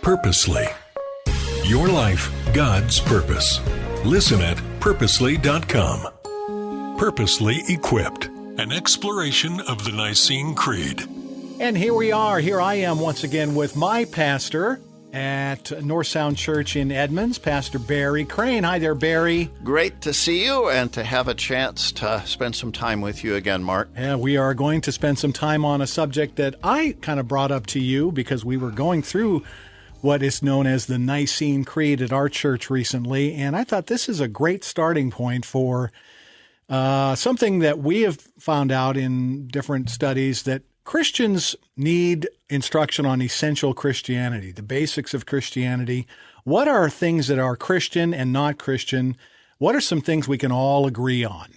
Purposely. Your life, God's purpose. Listen at purposely.com. Purposely Equipped, an exploration of the Nicene Creed. And here we are. Here I am once again with my pastor at North Sound Church in Edmonds, Pastor Barry Crane. Hi there, Barry. Great to see you and to have a chance to spend some time with you again, Mark. Yeah, we are going to spend some time on a subject that I kind of brought up to you because we were going through what is known as the Nicene Creed at our church recently, and I thought this is a great starting point for something that we have found out in different studies, that Christians need instruction on essential Christianity, the basics of Christianity. What are things that are Christian and not Christian? What are some things we can all agree on?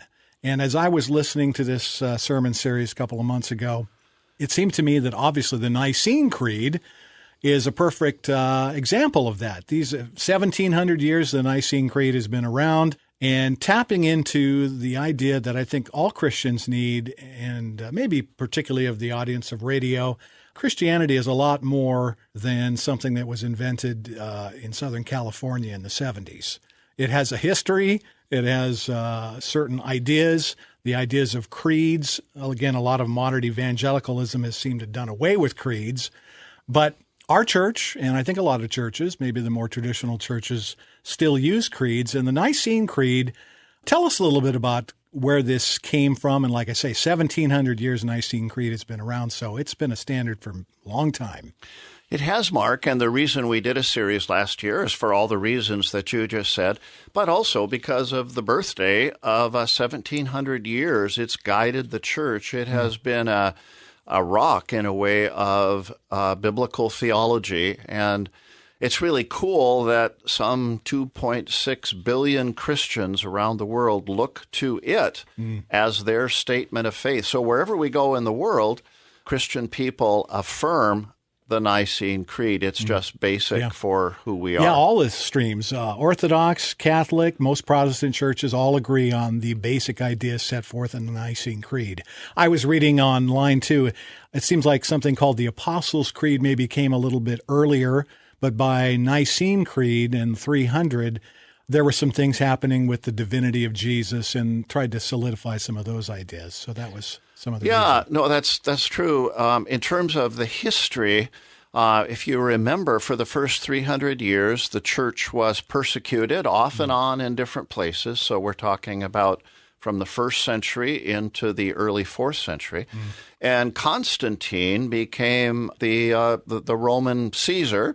And as I was listening to this sermon series a couple of months ago, it seemed to me that obviously the Nicene Creed is a perfect example of that. These 1,700 years the Nicene Creed has been around, and tapping into the idea that I think all Christians need, and maybe particularly of the audience of radio, Christianity is a lot more than something that was invented in Southern California in the 70s. It has a history. It has certain ideas, the ideas of creeds. Again, a lot of modern evangelicalism has seemed to have done away with creeds. But our church, and I think a lot of churches, maybe the more traditional churches, still use creeds. And the Nicene Creed, tell us a little bit about where this came from. And like I say, 1,700 years Nicene Creed has been around, so it's been a standard for a long time. It has, Mark, and the reason we did a series last year is for all the reasons that you just said, but also because of the birthday of 1,700 years. It's guided the church. It has been a rock in a way of biblical theology. And it's really cool that some 2.6 billion Christians around the world look to it as their statement of faith. So wherever we go in the world, Christian people affirm the Nicene Creed. It's just basic for who we are. Yeah, all the streams, Orthodox, Catholic, most Protestant churches all agree on the basic ideas set forth in the Nicene Creed. I was reading online, too. It seems like something called the Apostles' Creed maybe came a little bit earlier, but by Nicene Creed in 300, there were some things happening with the divinity of Jesus and tried to solidify some of those ideas. So that was some of the reason. No, that's true. In terms of the history, if you remember, for the first 300 years, the church was persecuted off and on in different places. So we're talking about from the 1st century into the early 4th century. And Constantine became the Roman Caesar,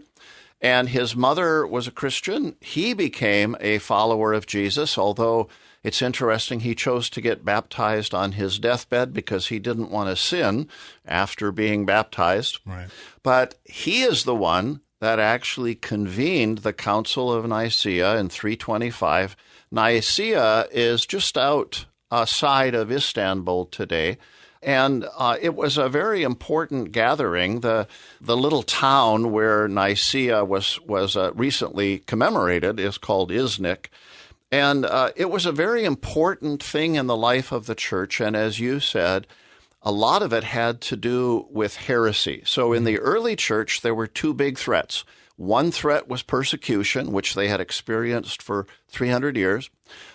and his mother was a Christian. He became a follower of Jesus, although it's interesting, he chose to get baptized on his deathbed because he didn't want to sin after being baptized. Right. But he is the one that actually convened the Council of Nicaea in 325. Nicaea is just outside of Istanbul today. And it was a very important gathering. The little town where Nicaea was recently commemorated is called Iznik. And it was a very important thing in the life of the church. And as you said, a lot of it had to do with heresy. So in the early church, there were two big threats. One threat was persecution, which they had experienced for 300 years.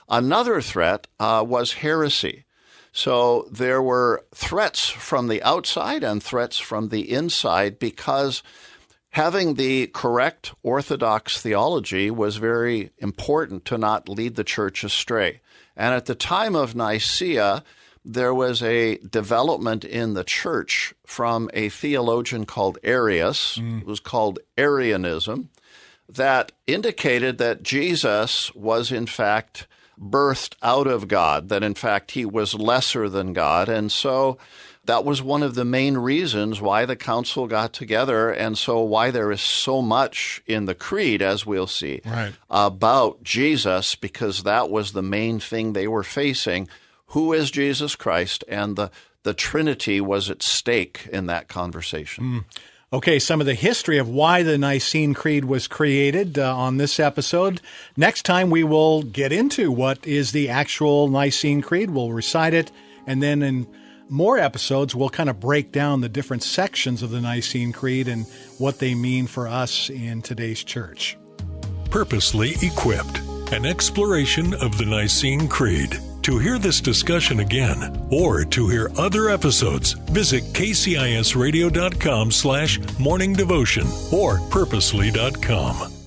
Another threat was heresy. So there were threats from the outside and threats from the inside, because having the correct Orthodox theology was very important to not lead the church astray. And at the time of Nicaea, there was a development in the church from a theologian called Arius, it was called Arianism, that indicated that Jesus was in fact birthed out of God, that in fact he was lesser than God. And so that was one of the main reasons why the council got together, and so why there is so much in the creed, as we'll see, about Jesus, because that was the main thing they were facing. Who is Jesus Christ? And the Trinity was at stake in that conversation. Okay, some of the history of why the Nicene Creed was created on this episode. Next time we will get into what is the actual Nicene Creed. We'll recite it, and then in more episodes, we'll kind of break down the different sections of the Nicene Creed and what they mean for us in today's church. Purposely Equipped, an exploration of the Nicene Creed. To hear this discussion again, or to hear other episodes, visit kcisradio.com/morning devotion or purposely.com.